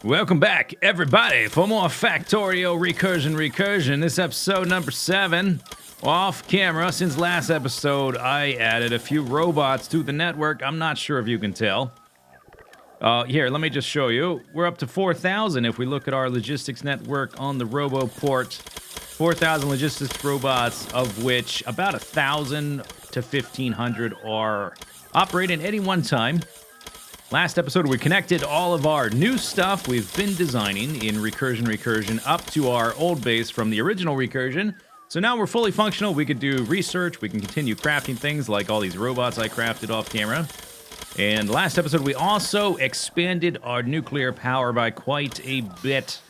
Welcome back, everybody, for more Factorio Recursion. This episode number 7. Off camera, since last episode, I added a few robots to the network. I'm not sure if you can tell. Here, let me just show you. We're up to 4,000 if we look at our logistics network on the RoboPort. 4,000 logistics robots, of which about 1,000 to 1,500 are operating at any one time. Last episode, we connected all of our new stuff we've been designing in Recursion up to our old base from the original Recursion. So now we're fully functional. We could do research. We can continue crafting things like all these robots I crafted off camera. And last episode, we also expanded our nuclear power by quite a bit.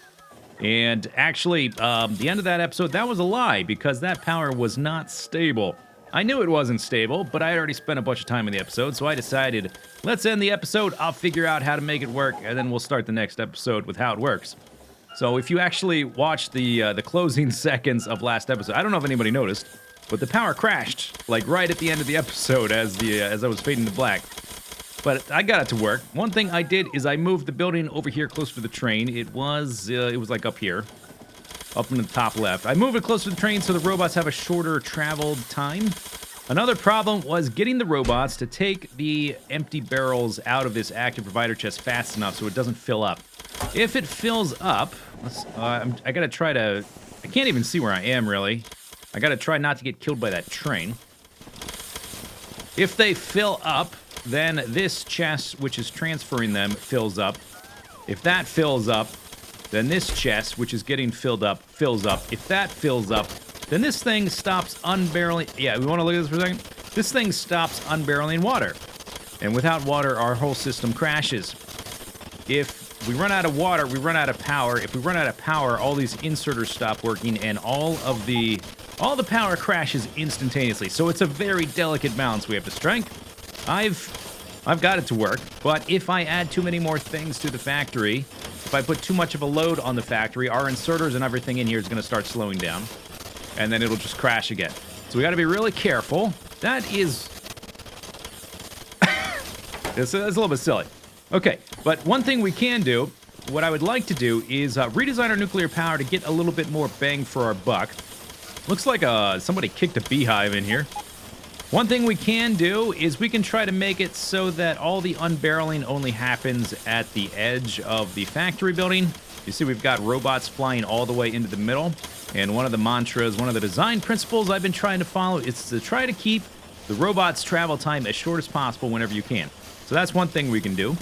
And actually, the end of that episode, that was a lie because that power was not stable. I knew it wasn't stable, but I had already spent a bunch of time in the episode, so I decided, let's end the episode, I'll figure out how to make it work, and then we'll start the next episode with how it works. So if you actually watch the closing seconds of last episode, I don't know if anybody noticed, but the power crashed, like right at the end of the episode as I was fading to black. But I got it to work. One thing I did is I moved the building over here closer to the train. It was like up here. Up in the top left. I moved it closer to the train so the robots have a shorter travel time. Another problem was getting the robots to take the empty barrels out of this active provider chest fast enough so it doesn't fill up. If it fills up, I gotta try to... I can't even see where I am, really. I gotta try not to get killed by that train. If they fill up, then this chest, which is transferring them, fills up. If that fills up, then this chest, which is getting filled up, fills up. If that fills up, then this thing stops unbarreling. Yeah, we want to look at this for a second. This thing stops unbarreling water. And without water, our whole system crashes. If we run out of water, we run out of power. If we run out of power, all these inserters stop working, and all the power crashes instantaneously. So it's a very delicate balance we have to strike. I've got it to work, but if I add too many more things to the factory, if I put too much of a load on the factory, our inserters and everything in here is going to start slowing down, and then it'll just crash again. So we got to be really careful. That is... it's a little bit silly. Okay, but one thing we can do, what I would like to do, is redesign our nuclear power to get a little bit more bang for our buck. Looks like somebody kicked a beehive in here. One thing we can do is we can try to make it so that all the unbarreling only happens at the edge of the factory building. You see we've got robots flying all the way into the middle. And one of the mantras, one of the design principles I've been trying to follow is to try to keep the robots' travel time as short as possible whenever you can. So that's one thing we can do.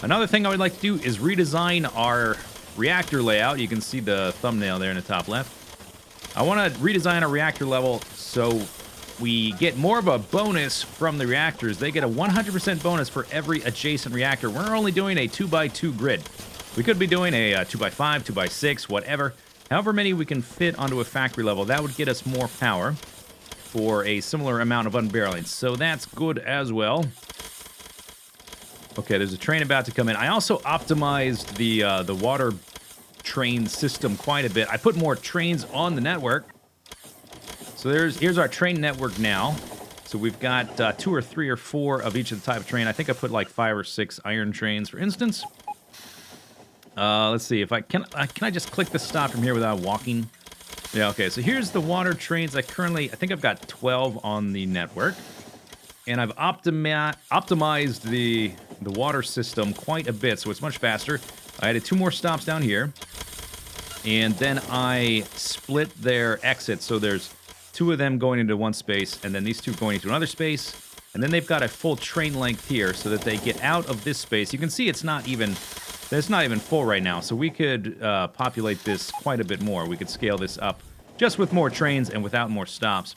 Another thing I would like to do is redesign our reactor layout. You can see the thumbnail there in the top left. I want to redesign our reactor level so we get more of a bonus from the reactors. They get a 100% bonus for every adjacent reactor. We're only doing a 2x2 grid. We could be doing a 2x5, 2x6, whatever. However many we can fit onto a factory level, that would get us more power for a similar amount of unbarreling. So that's good as well. Okay, there's a train about to come in. I also optimized the water train system quite a bit. I put more trains on the network. So here's our train network now. So we've got 2 or 3 or 4 of each of the type of train. I think I put like 5 or 6 iron trains, for instance. Let's see if can I just click the stop from here without walking? Yeah, okay. So here's the water trains. I think I've got 12 on the network, and I've optimized the water system quite a bit, so it's much faster. I added 2 more stops down here, and then I split their exits. So there's 2 of them going into one space, and then these 2 going into another space. And then they've got a full train length here so that they get out of this space. You can see it's not even full right now, so we could populate this quite a bit more. We could scale this up just with more trains and without more stops.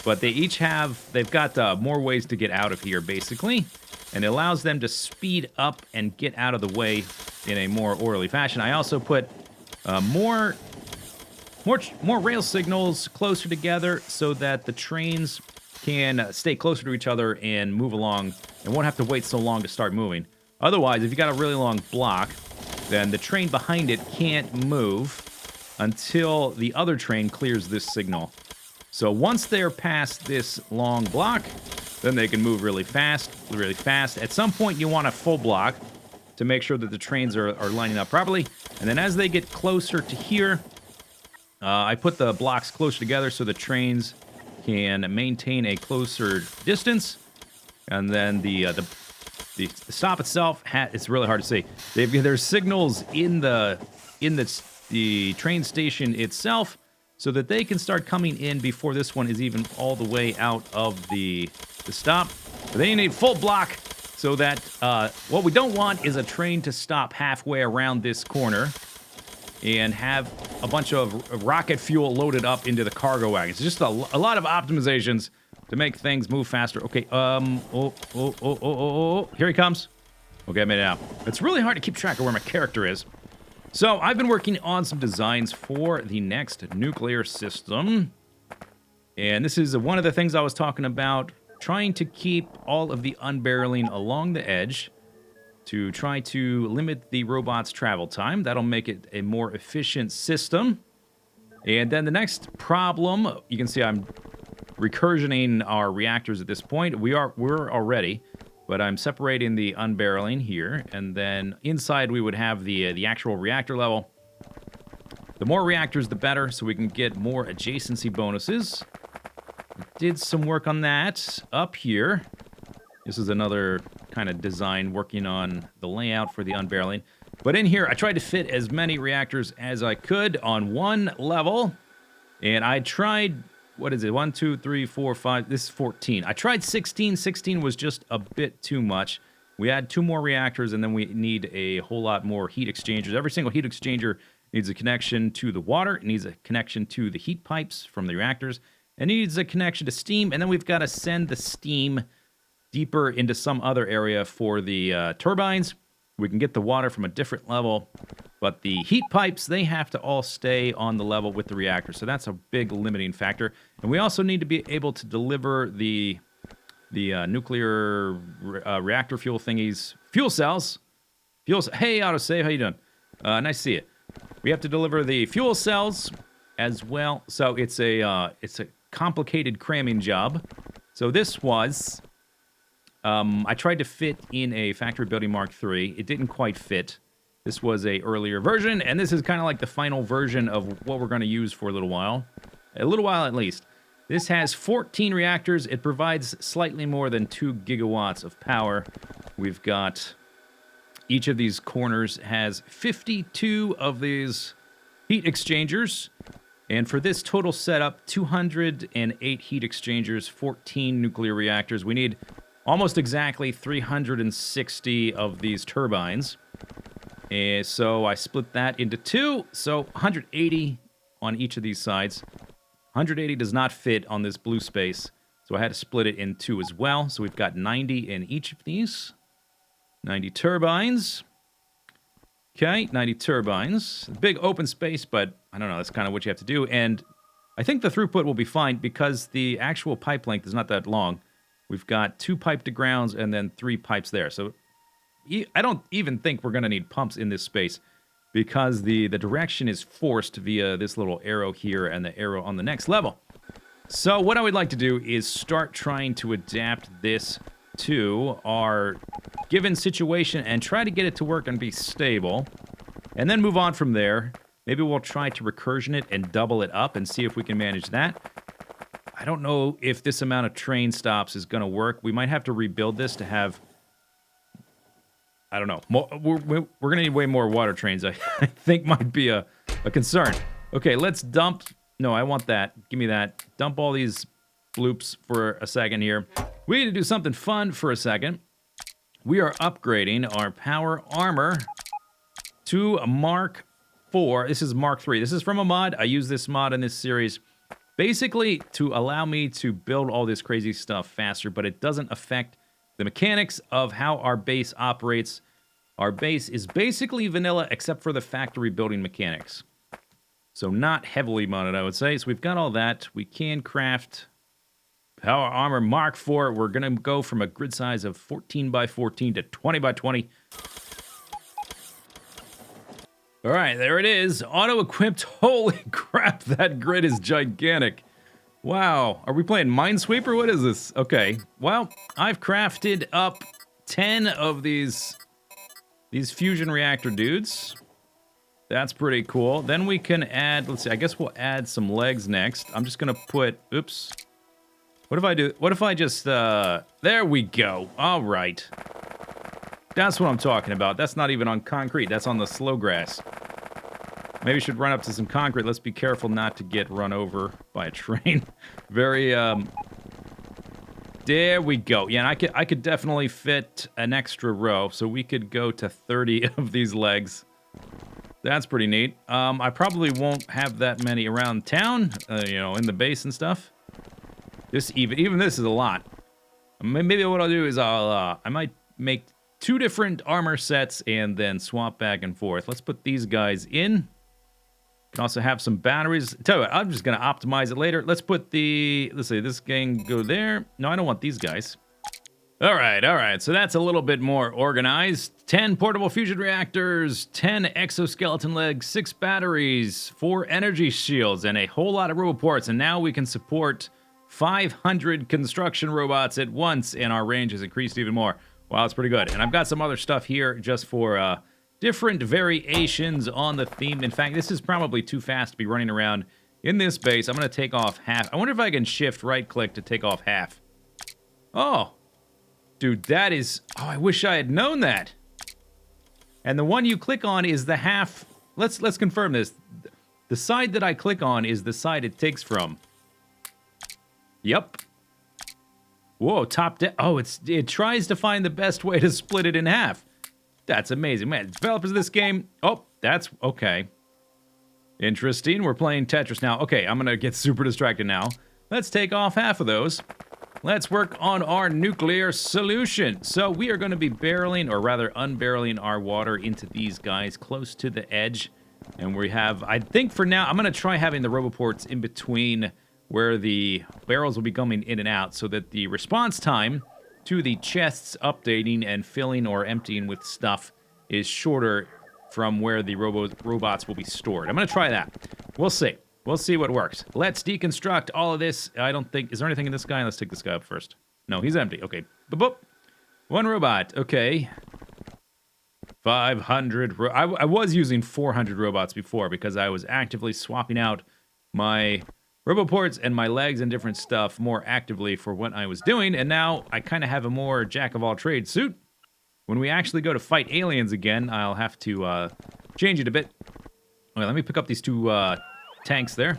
But they've got more ways to get out of here, basically. And it allows them to speed up and get out of the way in a more orderly fashion. I also put more rail signals closer together so that the trains can stay closer to each other and move along and won't have to wait so long to start moving. Otherwise, if you got a really long block, then the train behind it can't move until the other train clears this signal. So once they're past this long block, then they can move really fast, really fast. At some point, you want a full block to make sure that the trains are lining up properly. And then as they get closer to here, I put the blocks closer together so the trains can maintain a closer distance. And then the stop itself, it's really hard to see. There's signals in the train station itself so that they can start coming in before this one is even all the way out of the stop. But then you need full block so that what we don't want is a train to stop halfway around this corner and have a bunch of rocket fuel loaded up into the cargo wagons. It's just a lot of optimizations to make things move faster. Okay, here he comes. Okay, I made it out. It's really hard to keep track of where my character is. So, I've been working on some designs for the next nuclear system. And this is one of the things I was talking about, trying to keep all of the unbarreling along the edge to try to limit the robot's travel time. That'll make it a more efficient system. And then the next problem, you can see I'm recursioning our reactors at this point. We're already, but I'm separating the unbarreling here, and then inside we would have the actual reactor level. The more reactors, the better, so we can get more adjacency bonuses. Did some work on that up here. This is another kind of design working on the layout for the unbarreling. But in here, I tried to fit as many reactors as I could on one level, and I tried... What is it? 1, 2, 3, 4, 5. This is 14. I tried 16. 16 was just a bit too much. We had 2 more reactors, and then we need a whole lot more heat exchangers. Every single heat exchanger needs a connection to the water. It needs a connection to the heat pipes from the reactors. It needs a connection to steam, and then we've got to send the steam deeper into some other area for the turbines. We can get the water from a different level, but the heat pipes, they have to all stay on the level with the reactor, so that's a big limiting factor. And we also need to be able to deliver the nuclear reactor fuel thingies, fuel cells. Hey, autosave, how you doing? Nice to see you. We have to deliver the fuel cells as well, so it's a complicated cramming job. So this was... I tried to fit in a Factory Building Mk3. It didn't quite fit. This was a earlier version, and this is kind of like the final version of what we're going to use for a little while. A little while at least. This has 14 reactors. It provides slightly more than 2 gigawatts of power. We've got... Each of these corners has 52 of these heat exchangers. And for this total setup, 208 heat exchangers, 14 nuclear reactors. We need... almost exactly 360 of these turbines. And so I split that into 2. So 180 on each of these sides. 180 does not fit on this blue space. So I had to split it in 2 as well. So we've got 90 in each of these. 90 turbines. Okay, 90 turbines. Big open space, but I don't know. That's kind of what you have to do. And I think the throughput will be fine because the actual pipe length is not that long. We've got 2 pipe to grounds and then 3 pipes there. So I don't even think we're going to need pumps in this space because the direction is forced via this little arrow here and the arrow on the next level. So what I would like to do is start trying to adapt this to our given situation and try to get it to work and be stable. And then move on from there. Maybe we'll try to recursion it and double it up and see if we can manage that. I don't know if this amount of train stops is going to work. We might have to rebuild this to have... I don't know. We're going to need way more water trains, I think might be a concern. Okay, let's dump... No, I want that. Give me that. Dump all these bloops for a second here. We need to do something fun for a second. We are upgrading our power armor to a Mark IV. This is Mark III. This is from a mod. I use this mod in this series basically to allow me to build all this crazy stuff faster, but it doesn't affect the mechanics of how our base operates. Our base is basically vanilla except for the factory building mechanics. So not heavily modded, I would say. So we've got all that. We can craft power armor Mark IV. We're going to go from a grid size of 14 by 14 to 20 by 20. All right, there it is. Auto-equipped. Holy crap, that grid is gigantic. Wow. Are we playing Minesweeper? What is this? Okay. Well, I've crafted up 10 of these these fusion reactor dudes. That's pretty cool. Then we can add, let's see, I guess we'll add some legs next. I'm just gonna put, oops. What if I do, what if I just, there we go. All right. That's what I'm talking about. That's not even on concrete. That's on the slow grass. Maybe we should run up to some concrete. Let's be careful not to get run over by a train. Very, there we go. Yeah, and I could definitely fit an extra row, so we could go to 30 of these legs. That's pretty neat. I probably won't have that many around town, you know, in the base and stuff. This even this is a lot. Maybe what I'll do is I might make 2 different armor sets and then swap back and forth. Let's put these guys in. Can also have some batteries. Tell you what, I'm just gonna optimize it later. Let's put let's see, this gang go there. No, I don't want these guys. All right. So that's a little bit more organized. 10 portable fusion reactors, 10 exoskeleton legs, 6 batteries, 4 energy shields, and a whole lot of roboports. And now we can support 500 construction robots at once, and our range has increased even more. Wow, that's pretty good. And I've got some other stuff here just for different variations on the theme. In fact, this is probably too fast to be running around in this base. I'm going to take off half. I wonder if I can shift right-click to take off half. Oh. Dude, that is... Oh, I wish I had known that. And the one you click on is the half... Let's confirm this. The side that I click on is the side it takes from. Yep. Whoa, top down. Oh, it tries to find the best way to split it in half. That's amazing. Man, developers of this game... Oh, that's... Okay. Interesting. We're playing Tetris now. Okay, I'm going to get super distracted now. Let's take off half of those. Let's work on our nuclear solution. So we are going to be barreling, or rather unbarreling our water into these guys close to the edge. And we have, I think for now, I'm going to try having the roboports in between where the barrels will be coming in and out so that the response time to the chests updating and filling or emptying with stuff is shorter from where the robots will be stored. I'm going to try that. We'll see. We'll see what works. Let's deconstruct all of this. I don't think... Is there anything in this guy? Let's take this guy up first. No, he's empty. Okay. Boop. 1 robot. Okay. 500... I was using 400 robots before because I was actively swapping out my roboports and my legs and different stuff more actively for what I was doing, and now I kind of have a more jack-of-all-trades suit. When we actually go to fight aliens again, I'll have to change it a bit. Okay, let me pick up these 2... tanks there.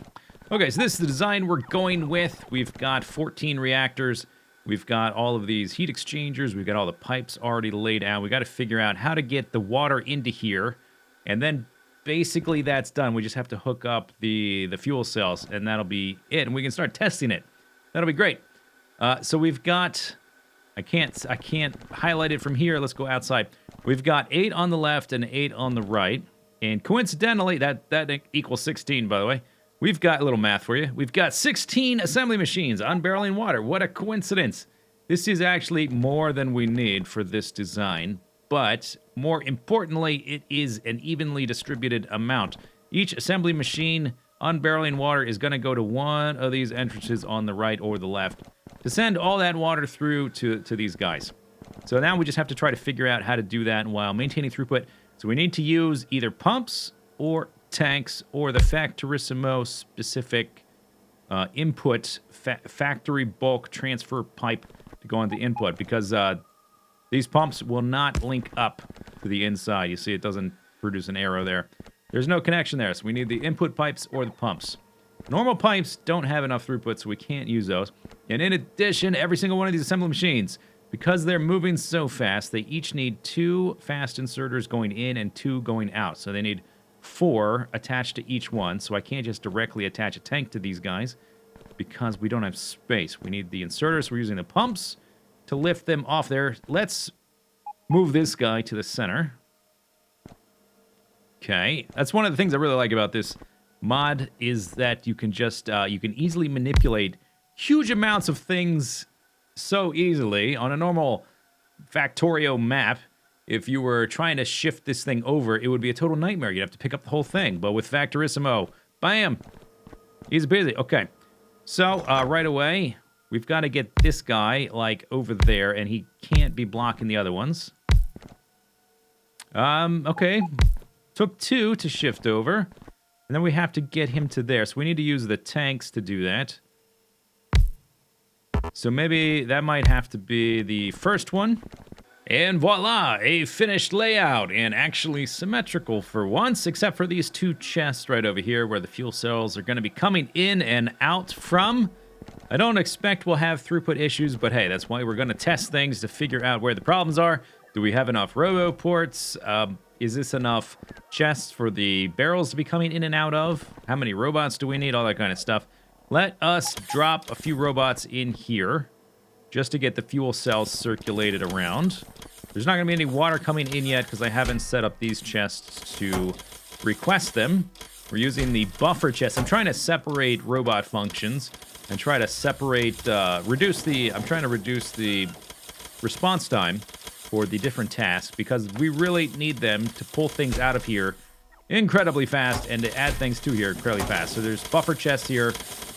Okay, so this is the design we're going with. We've got 14 reactors. We've got all of these heat exchangers. We've got all the pipes already laid out. We got to figure out how to get the water into here. And then basically that's done. We just have to hook up the fuel cells, and that'll be it. And we can start testing it. That'll be great. So we've got... I can't highlight it from here. Let's go outside. We've got 8 on the left and 8 on the right. And coincidentally, that equals 16, by the way. We've got a little math for you. We've got 16 assembly machines unbarreling water. What a coincidence. This is actually more than we need for this design. But more importantly, it is an evenly distributed amount. Each assembly machine unbarreling water is going to go to one of these entrances on the right or the left to send all that water through to these guys. So now we just have to try to figure out how to do that while maintaining throughput. So we need to use either pumps or tanks or the Factorio specific input factory bulk transfer pipe to go on the input, because these pumps will not link up to the inside. You see it doesn't produce an arrow there. There's no connection there, so we need the input pipes or the pumps. Normal pipes don't have enough throughput, so we can't use those. And in addition, every single one of these assembly machines, because they're moving so fast, they each need 2 fast inserters going in and 2 going out. So they need 4 attached to each one. So I can't just directly attach a tank to these guys because we don't have space. We need the inserters. We're using the pumps to lift them off there. Let's move this guy to the center. Okay. That's one of the things I really like about this mod, is that you can just, you can easily manipulate huge amounts of things so easily. On a normal Factorio map, if you were trying to shift this thing over, it would be a total nightmare. You'd have to pick up the whole thing. But with Factorissimo, bam! Easy peasy. Okay. So, right away, we've got to get this guy, like, over there, and he can't be blocking the other ones. Okay. Took 2 to shift over. And then we have to get him to there. So we need to use the tanks to do that. So maybe that might have to be the first one. And voila, a finished layout, and actually symmetrical for once, except for these 2 chests right over here where the fuel cells are going to be coming in and out from. I don't expect we'll have throughput issues, but hey, that's why we're going to test things to figure out where the problems are. Do we have enough robo ports? Is this enough chests for the barrels to be coming in and out of? How many robots do we need? All that kind of stuff. Let us drop a few robots in here just to get the fuel cells circulated around. There's not going to be any water coming in yet because I haven't set up these chests to request them. We're using the buffer chest. I'm trying to separate robot functions and try to separate, I'm trying to reduce the response time for the different tasks because we really need them to pull things out of here incredibly fast and to add things to here incredibly fast. So there's buffer chests here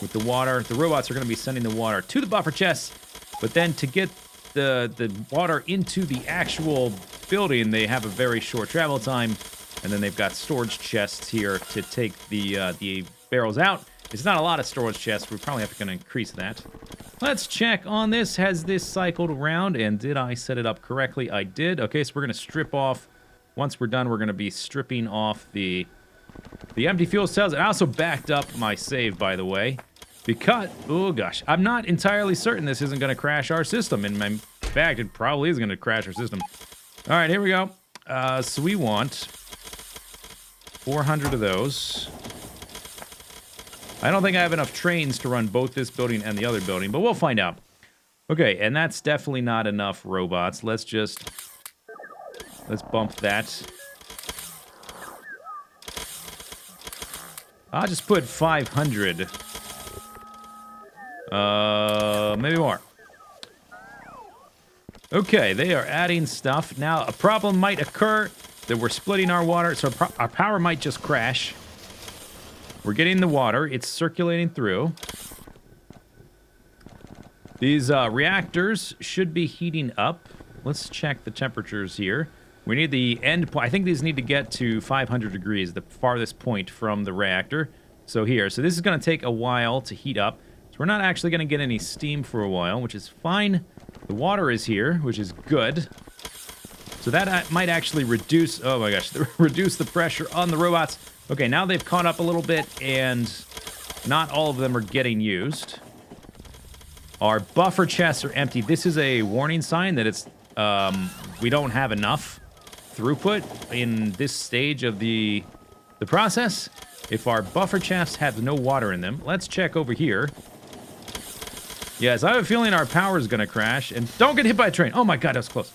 with the water. The robots are going to be sending the water to the buffer chests, but then to get the water into the actual building, they have a very short travel time, and then they've got storage chests here to take the barrels out. It's not a lot of storage chests. We probably have to increase that. Let's check on this. Has this cycled around, and did I set it up correctly? I did. Okay, so we're going to strip off. Once we're done, we're going to be stripping off the empty fuel cells. I also backed up my save, by the way, because, oh gosh, I'm not entirely certain this isn't going to crash our system. In fact, it probably is going to crash our system. All right, here we go. So we want 400 of those. I don't think I have enough trains to run both this building and the other building, but we'll find out. Okay, and that's definitely not enough robots. Let's bump that. I'll just put 500. Maybe more. Okay, they are adding stuff. Now, a problem might occur that we're splitting our water, so our power might just crash. We're getting the water. It's circulating through. These reactors should be heating up. Let's check the temperatures here. We need the end point. I think these need to get to 500 degrees, the farthest point from the reactor. So here. So this is going to take a while to heat up. So we're not actually going to get any steam for a while, which is fine. The water is here, which is good. So that might actually reduce, oh my gosh, reduce the pressure on the robots. Okay, now they've caught up a little bit, and not all of them are getting used. Our buffer chests are empty. This is a warning sign that it's we don't have enough throughput in this stage of the process. If our buffer chests have no water in them, let's check over here. Yes, I have a feeling our power is going to crash, and don't get hit by a train. Oh my god, that was close.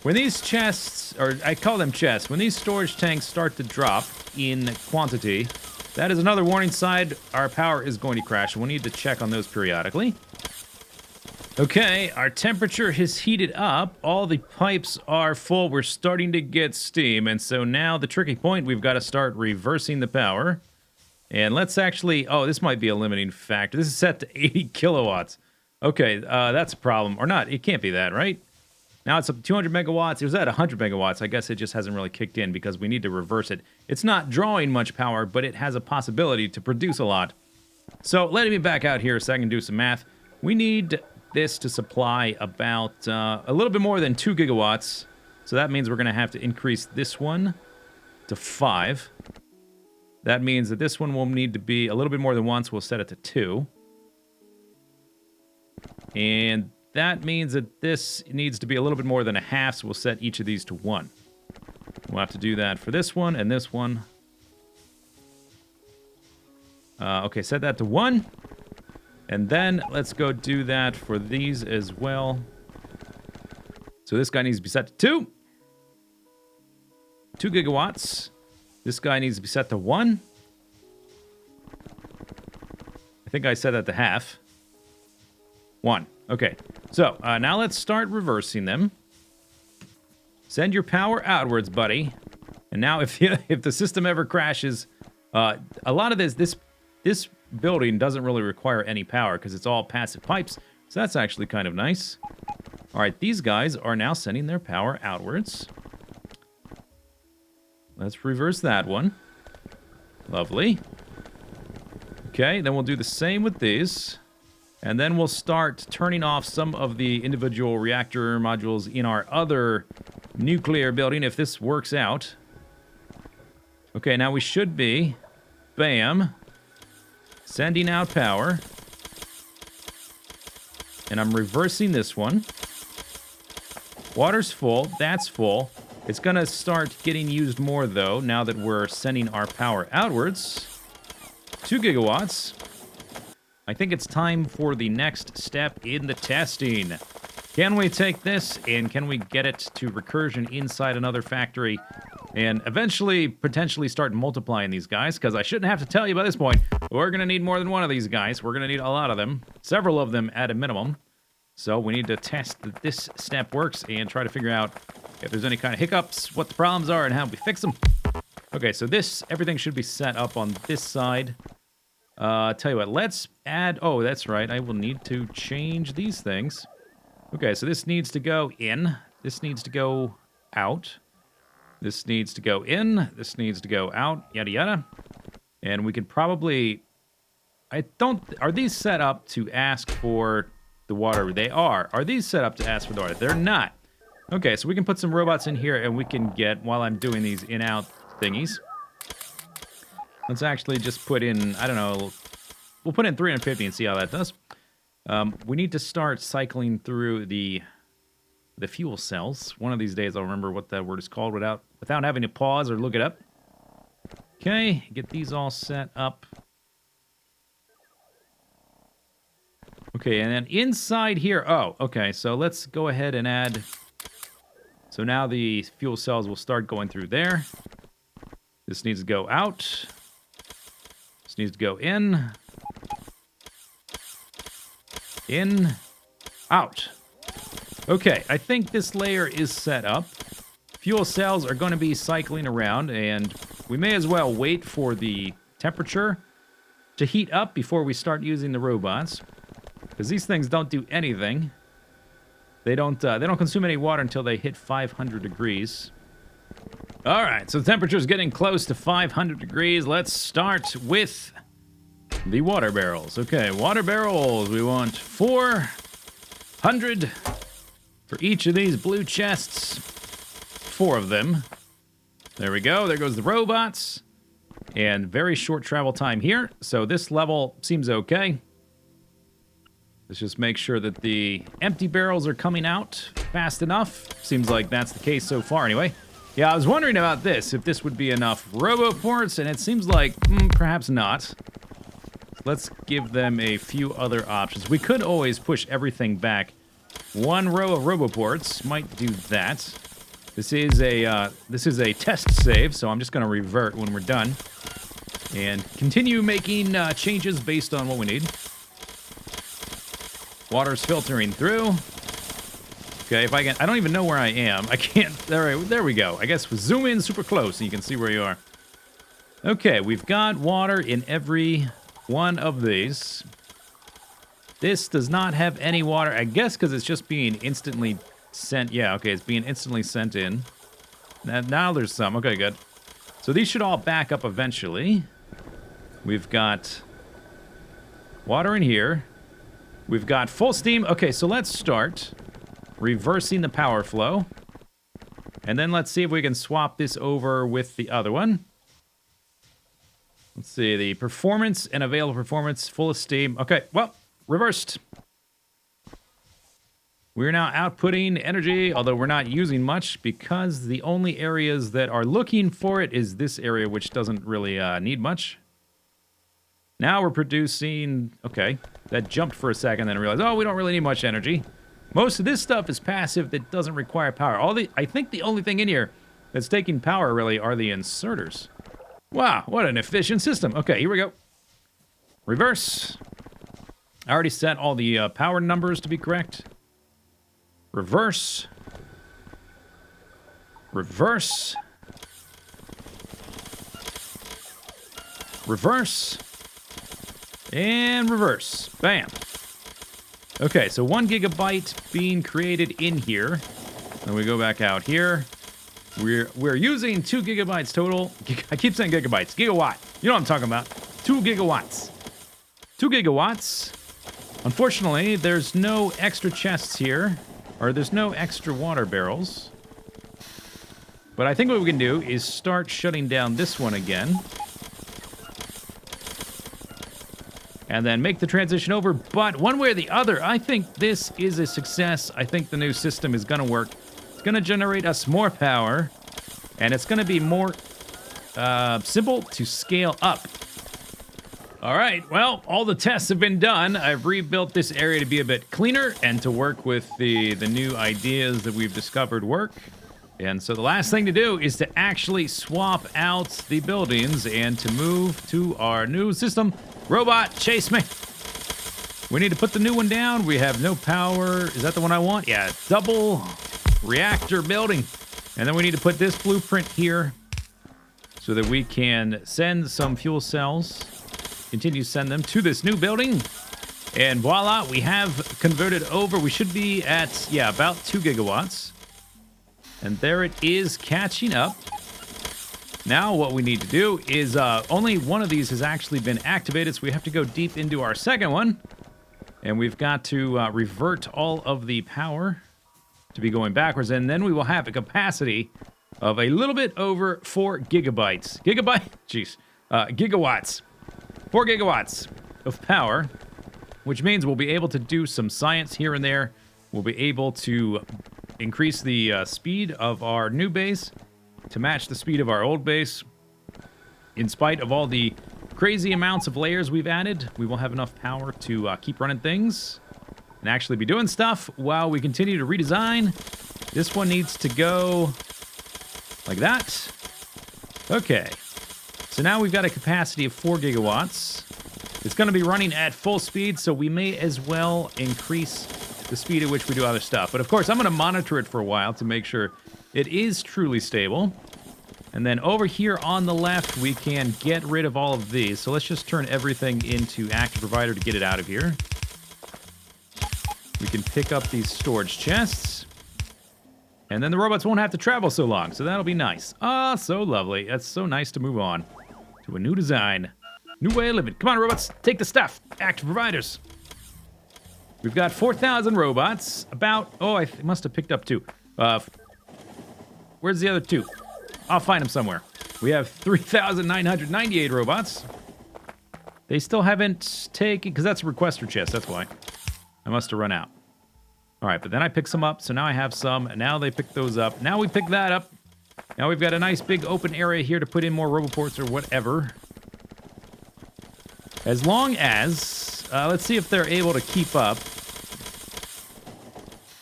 When these chests, or I call them chests, when these storage tanks start to drop in quantity, that is another warning sign our power is going to crash. We'll need to check on those periodically. Okay, our temperature has heated up. All the pipes are full. We're starting to get steam, and so now the tricky point, we've got to start reversing the power. And let's actually, oh, this might be a limiting factor. This is set to 80 kilowatts. Okay, that's a problem. Or not, it can't be that, right? Now it's up to 200 megawatts. It was at 100 megawatts. I guess it just hasn't really kicked in because we need to reverse it. It's not drawing much power, but it has a possibility to produce a lot. So let me back out here so I can do some math. We need this to supply about a little bit more than 2 gigawatts. So that means we're going to have to increase this one to 5. That means that this one will need to be a little bit more than 1, so we'll set it to 2. And that means that this needs to be a little bit more than a half, so we'll set each of these to 1. We'll have to do that for this one and this one. Okay, set that to 1. And then let's go do that for these as well. So this guy needs to be set to 2. 2 gigawatts. This guy needs to be set to 1. I think I set that to half. 1. Okay. So, now let's start reversing them. Send your power outwards, buddy. And now if the system ever crashes, a lot of this building doesn't really require any power because it's all passive pipes. So that's actually kind of nice. All right, these guys are now sending their power outwards. Let's reverse that one. Lovely. Okay, then we'll do the same with these. And then we'll start turning off some of the individual reactor modules in our other nuclear building if this works out. Okay, now we should be, bam, sending out power. And I'm reversing this one. Water's full, that's full. It's gonna start getting used more though, now that we're sending our power outwards. 2 gigawatts. I think it's time for the next step in the testing. Can we take this and can we get it to recursion inside another factory and eventually potentially start multiplying these guys? Because I shouldn't have to tell you by this point, we're going to need more than one of these guys. We're going to need a lot of them, several of them at a minimum. So we need to test that this step works and try to figure out if there's any kind of hiccups, what the problems are, and how we fix them. Okay, so everything should be set up on this side. Tell you what, let's add... Oh, that's right. I will need to change these things. Okay, so this needs to go in. This needs to go out. This needs to go in. This needs to go out. Yada, yada. And we could probably... Are these set up to ask for the water? They are. Are these set up to ask for the water? They're not. Okay, so we can put some robots in here and we can get, while I'm doing these in-out thingies... Let's actually just put in, I don't know, we'll put in 350 and see how that does. We need to start cycling through the fuel cells. One of these days I'll remember what that word is called without having to pause or look it up. Okay, get these all set up. Okay, and then inside here, oh, okay, so let's go ahead and add, so now the fuel cells will start going through there. This needs to go out. This needs to go in, out. Okay, I think this layer is set up. Fuel cells are going to be cycling around, and we may as well wait for the temperature to heat up before we start using the robots, because these things don't do anything. They don't consume any water until they hit 500 degrees. All right, so the temperature's getting close to 500 degrees. Let's start with the water barrels. Okay, water barrels. We want 400 for each of these blue chests. 4 of them. There we go. There goes the robots. And very short travel time here. So this level seems okay. Let's just make sure that the empty barrels are coming out fast enough. Seems like that's the case so far anyway. Yeah, I was wondering about this, if this would be enough roboports, and it seems like perhaps not. Let's give them a few other options. We could always push everything back. 1 row of roboports might do that. This is a test save, so I'm just going to revert when we're done and continue making changes based on what we need. Water's filtering through. Okay, if I can, I don't even know where I am. I can't, there we go. I guess we'll zoom in super close so you can see where you are. Okay, we've got water in every one of these. This does not have any water, I guess because it's just being instantly sent. Yeah, okay, it's being instantly sent in. Now there's some, okay, good. So these should all back up eventually. We've got water in here. We've got full steam. Okay, so let's start reversing the power flow. And then let's see if we can swap this over with the other one. Let's see, the performance and available performance, full of steam. Okay, well, reversed. We're now outputting energy, although we're not using much because the only areas that are looking for it is this area, which doesn't really need much. Now we're producing... Okay, that jumped for a second, then I realized, oh, we don't really need much energy. Most of this stuff is passive that doesn't require power. I think the only thing in here that's taking power, really, are the inserters. Wow, what an efficient system. Okay, here we go. Reverse. I already set all the power numbers to be correct. Reverse. Reverse. Reverse. And reverse. Bam. Okay, so 1 gigabyte being created in here. Then we go back out here. We're using 2 gigabytes total. I keep saying gigabytes. Gigawatt. You know what I'm talking about. 2 gigawatts. 2 gigawatts. Unfortunately, there's no extra chests here. Or there's no extra water barrels. But I think what we can do is start shutting down this one again. And then make the transition over. But one way or the other, I think this is a success. I think the new system is going to work. It's going to generate us more power. And it's going to be more simple to scale up. All right, well, all the tests have been done. I've rebuilt this area to be a bit cleaner and to work with the new ideas that we've discovered work. And so the last thing to do is to actually swap out the buildings and to move to our new system. Robot, chase me. We need to put the new one down. We have no power. Is that the one I want? Yeah, double reactor building. And then we need to put this blueprint here so that we can send some fuel cells. Continue to send them to this new building. And voila, we have converted over. We should be at, yeah, about 2 gigawatts. And there it is catching up. Now what we need to do is only one of these has actually been activated, so we have to go deep into our second one. And we've got to revert all of the power to be going backwards. And then we will have a capacity of a little bit over 4 gigabytes. Gigawatts. 4 gigawatts of power, which means we'll be able to do some science here and there. We'll be able to increase the speed of our new base to match the speed of our old base. In spite of all the crazy amounts of layers we've added, we will have enough power to keep running things and actually be doing stuff while we continue to redesign. This one needs to go like that. Okay. So now we've got a capacity of 4 gigawatts. It's going to be running at full speed, so we may as well increase the speed at which we do other stuff. But of course, I'm going to monitor it for a while to make sure it is truly stable. And then over here on the left, we can get rid of all of these. So let's just turn everything into active provider to get it out of here. We can pick up these storage chests. And then the robots won't have to travel so long, so that'll be nice. Ah, so lovely. That's so nice to move on to a new design. New way of living. Come on, robots. Take the stuff. Active providers. We've got 4,000 robots. About... Oh, I must have picked up 2. Where's the other 2? I'll find them somewhere. We have 3,998 robots. They still haven't taken... Because that's a requester chest. That's why. I must have run out. All right, but then I picked some up. So now I have some. And now they pick those up. Now we pick that up. Now we've got a nice big open area here to put in more roboports or whatever. As long as, let's see if they're able to keep up.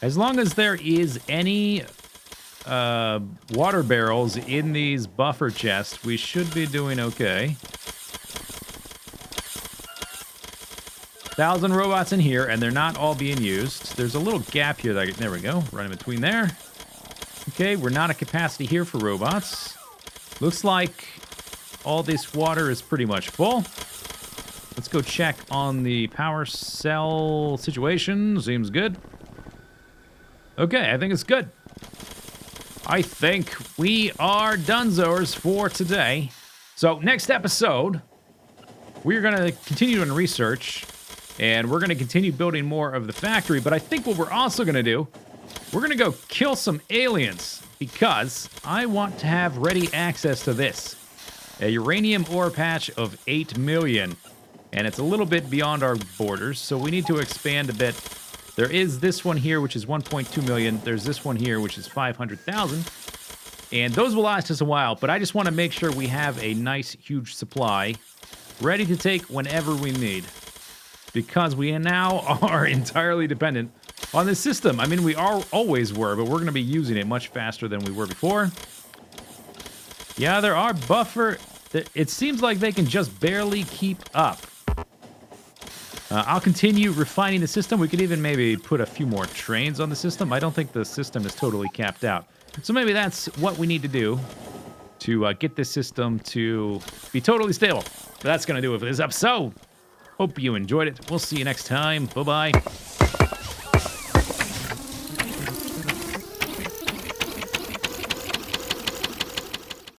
As long as there is any water barrels in these buffer chests, we should be doing okay. 1,000 robots in here, and they're not all being used. There's a little gap here. There we go. Right in between there. Okay, we're not at capacity here for robots. Looks like all this water is pretty much full. Let's go check on the power cell situation. Seems good. Okay, I think it's good. I think we are donezos for today. So next episode, we're going to continue doing research, and we're going to continue building more of the factory. But I think what we're also going to do, we're going to go kill some aliens, because I want to have ready access to this. A uranium ore patch of 8 million. And it's a little bit beyond our borders, so we need to expand a bit. There is this one here, which is 1.2 million. There's this one here, which is 500,000. And those will last us a while, but I just want to make sure we have a nice, huge supply ready to take whenever we need. Because we now are entirely dependent on this system. I mean, we always were, but we're going to be using it much faster than we were before. Yeah, there are buffer... It seems like they can just barely keep up. I'll continue refining the system. We could even maybe put a few more trains on the system. I don't think the system is totally capped out. So maybe that's what we need to do to get this system to be totally stable. But that's going to do it for this episode. Hope you enjoyed it. We'll see you next time. Bye-bye.